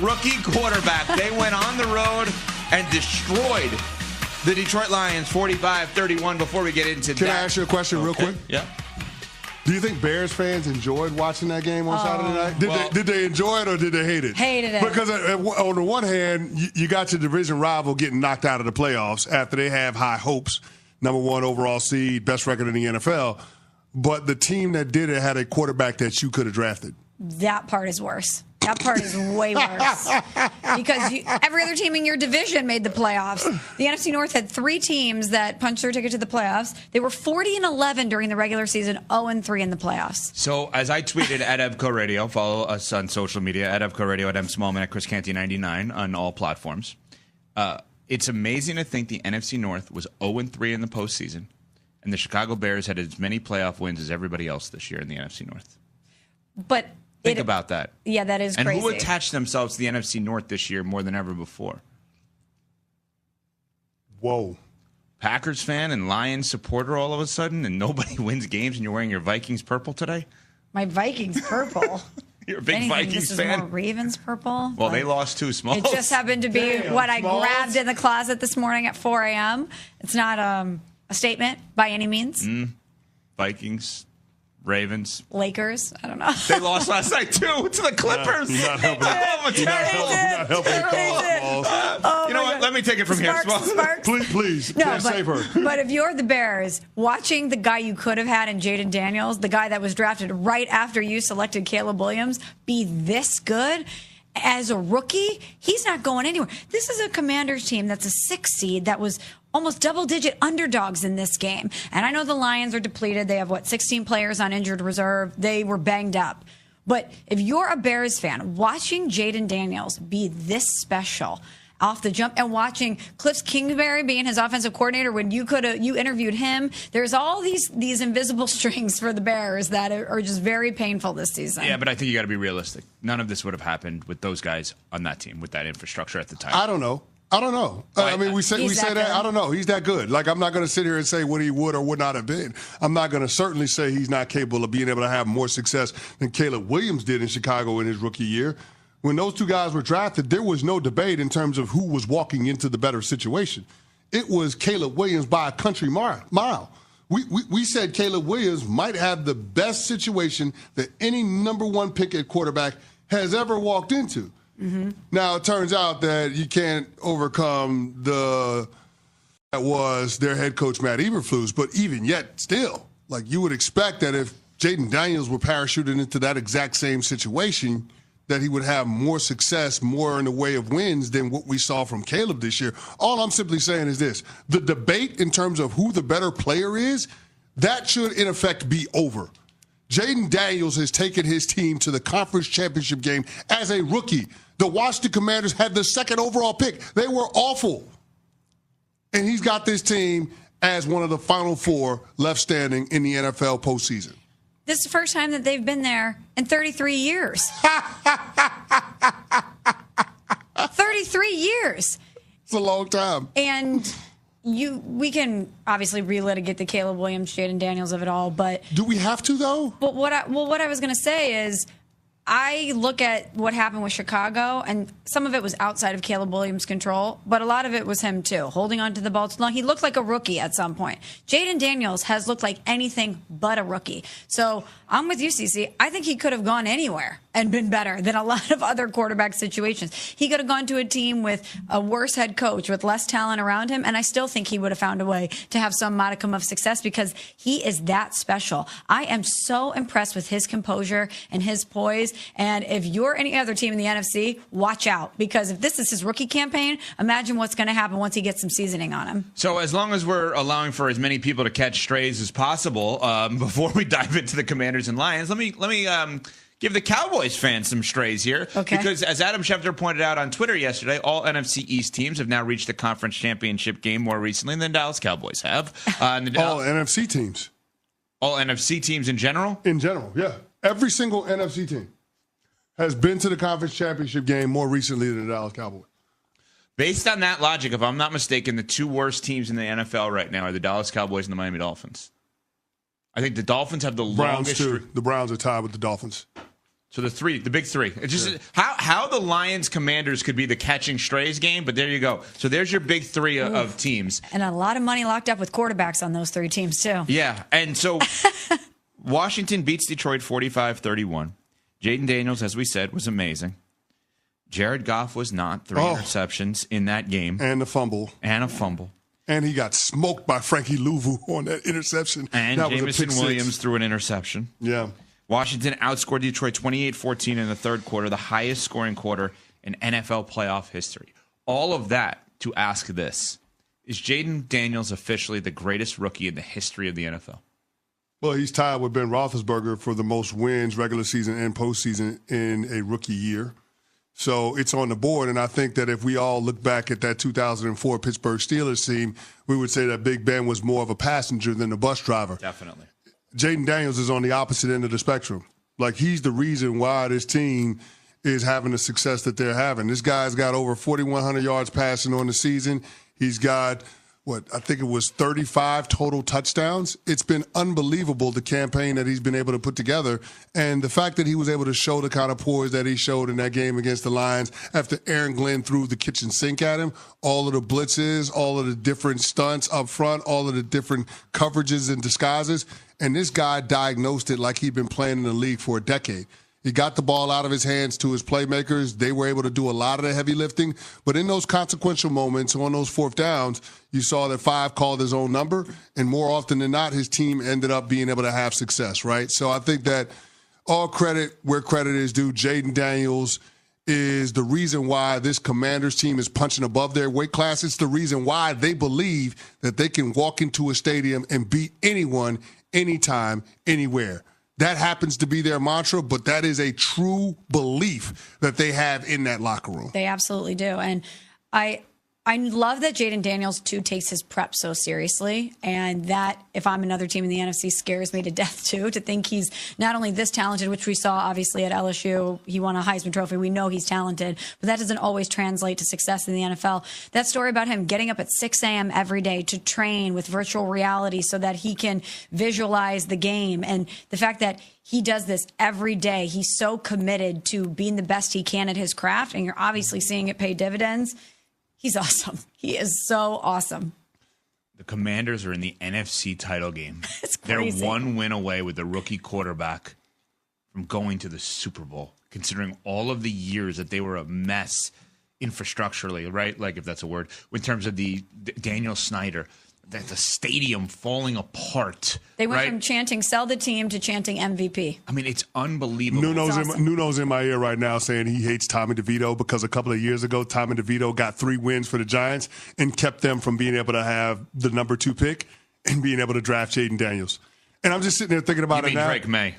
rookie quarterback. They went on the road and destroyed the Detroit Lions 45-31 before we get into Can I ask you a question real quick? Yeah. Do you think Bears fans enjoyed watching that game on Saturday night? Did they enjoy it or did they hate it? Hated it. Because on the one hand, you got your division rival getting knocked out of the playoffs after they have high hopes, number one overall seed, best record in the NFL. But the team that did it had a quarterback that you could have drafted. That part is worse. That part is way worse. Because every other team in your division made the playoffs. The NFC North had 3 teams that punched their ticket to the playoffs. They were 40-11 during the regular season, 0-3 in the playoffs. So as I tweeted at EvCo Radio, follow us on social media, at EvCo Radio, at MSmallman, at Chris Canty 99 on all platforms. It's amazing to think the NFC North was 0-3 in the postseason, and the Chicago Bears had as many playoff wins as everybody else this year in the NFC North. But Think about that. Yeah, that is crazy. And who attached themselves to the NFC North this year more than ever before? Whoa. Packers fan and Lions supporter all of a sudden, and nobody wins games, and you're wearing your Vikings purple today? My Vikings purple. You're a big Vikings this fan? Is more Ravens purple. Well, they lost 2 Smalls. It just happened to be what I grabbed in the closet this morning at 4 a.m. It's not a statement by any means. Vikings. Ravens. Lakers. I don't know. They lost last night, too, to the Clippers. You're not helping. You're not helping. You know what? Let me take it from here. Sparks. Please. No, save her. But if you're the Bears, watching the guy you could have had in Jayden Daniels, the guy that was drafted right after you selected Caleb Williams, be this good as a rookie, he's not going anywhere. This is a Commanders team that's a 6 seed that was almost double-digit underdogs in this game. And I know the Lions are depleted. They have, 16 players on injured reserve. They were banged up. But if you're a Bears fan, watching Jayden Daniels be this special off the jump and watching Cliff Kingsbury being his offensive coordinator when you interviewed him, there's all these invisible strings for the Bears that are just very painful this season. Yeah, but I think you got to be realistic. None of this would have happened with those guys on that team with that infrastructure at the time. I don't know. I mean, we say that. I don't know. He's that good. Like, I'm not going to sit here and say what he would or would not have been. I'm not going to certainly say he's not capable of being able to have more success than Caleb Williams did in Chicago in his rookie year. When those 2 guys were drafted, there was no debate in terms of who was walking into the better situation. It was Caleb Williams by a country mile. We said Caleb Williams might have the best situation that any number 1 pick at quarterback has ever walked into. Mm-hmm. Now, it turns out that you can't overcome that was their head coach, Matt Eberflus. But even yet, still, like, you would expect that if Jayden Daniels were parachuted into that exact same situation, that he would have more success, more in the way of wins than what we saw from Caleb this year. All I'm simply saying is this. The debate in terms of who the better player is, that should, in effect, be over. Jayden Daniels has taken his team to the conference championship game as a rookie. The Washington Commanders had the 2nd overall pick. They were awful. And he's got this team as one of the final 4 left standing in the NFL postseason. This is the first time that they've been there in 33 years. 33 years. It's a long time. And we can obviously relitigate the Caleb Williams, Jayden Daniels of it all, but do we have to though? But what I was going to say is, I look at what happened with Chicago, and some of it was outside of Caleb Williams' control, but a lot of it was him too, holding on to the ball too long. He looked like a rookie at some point. Jayden Daniels has looked like anything but a rookie. So I'm with you, CC. I think he could have gone anywhere and been better than a lot of other quarterback situations. He could have gone to a team with a worse head coach, with less talent around him, and I still think he would have found a way to have some modicum of success because he is that special. I am so impressed with his composure and his poise, and if you're any other team in the NFC, watch out, because if this is his rookie campaign, imagine what's going to happen once he gets some seasoning on him. So as long as we're allowing for as many people to catch strays as possible, before we dive into the Commanders and Lions, let me give the Cowboys fans some strays here. Okay. Because as Adam Schefter pointed out on Twitter yesterday, all NFC East teams have now reached the conference championship game more recently than the Dallas Cowboys have. All NFC teams. All NFC teams in general? In general, yeah. Every single NFC team has been to the conference championship game more recently than the Dallas Cowboys. Based on that logic, if I'm not mistaken, the 2 worst teams in the NFL right now are the Dallas Cowboys and the Miami Dolphins. I think the Dolphins have the longest. Browns, too. The Browns are tied with the Dolphins. So the big three. It's just how the Lions Commanders could be the catching strays game, but there you go. So there's your big three of teams. And a lot of money locked up with quarterbacks on those three teams, too. Yeah. And so Washington beats Detroit 45-31. Jayden Daniels, as we said, was amazing. Jared Goff was not. 3 interceptions in that game. And a fumble. And he got smoked by Frankie Louvu on that interception. And Jameson Williams threw an interception. Yeah. Washington outscored Detroit 28-14 in the third quarter, the highest scoring quarter in NFL playoff history. All of that to ask this. Is Jayden Daniels officially the greatest rookie in the history of the NFL? Well, he's tied with Ben Roethlisberger for the most wins, regular season and postseason, in a rookie year. So it's on the board, and I think that if we all look back at that 2004 Pittsburgh Steelers team, we would say that Big Ben was more of a passenger than a bus driver. Definitely. Jayden Daniels is on the opposite end of the spectrum. Like, he's the reason why this team is having the success that they're having. This guy's got over 4,100 yards passing on the season. He's got, I think it was 35 total touchdowns. It's been unbelievable, the campaign that he's been able to put together. And the fact that he was able to show the kind of poise that he showed in that game against the Lions after Aaron Glenn threw the kitchen sink at him, all of the blitzes, all of the different stunts up front, all of the different coverages and disguises. And this guy diagnosed it like he'd been playing in the league for a decade. He got the ball out of his hands to his playmakers. They were able to do a lot of the heavy lifting. But in those consequential moments, on those fourth downs, you saw that 5 called his own number. And more often than not, his team ended up being able to have success, right? So I think that all credit where credit is due. Jayden Daniels is the reason why this Commanders team is punching above their weight class. It's the reason why they believe that they can walk into a stadium and beat anyone, anytime, anywhere. That happens to be their mantra, but that is a true belief that they have in that locker room. They absolutely do. And I love that Jayden Daniels, too, takes his prep so seriously. And that, if I'm another team in the NFC, scares me to death, too, to think he's not only this talented, which we saw, obviously, at LSU. He won a Heisman Trophy. We know he's talented. But that doesn't always translate to success in the NFL. That story about him getting up at 6 a.m. every day to train with virtual reality so that he can visualize the game. And the fact that he does this every day. He's so committed to being the best he can at his craft. And you're obviously seeing it pay dividends. He's awesome. He is so awesome. The Commanders are in the NFC title game. It's crazy. They're 1 win away with the rookie quarterback from going to the Super Bowl, considering all of the years that they were a mess infrastructurally, right? Like, if that's a word, in terms of the Daniel Snyder, that the stadium falling apart. They went from chanting "sell the team" to chanting MVP. I mean, it's unbelievable. Nuno's in my ear right now saying he hates Tommy DeVito because a couple of years ago, Tommy DeVito got 3 wins for the Giants and kept them from being able to have the number 2 pick and being able to draft Jayden Daniels. And I'm just sitting there thinking about it now. Drake May.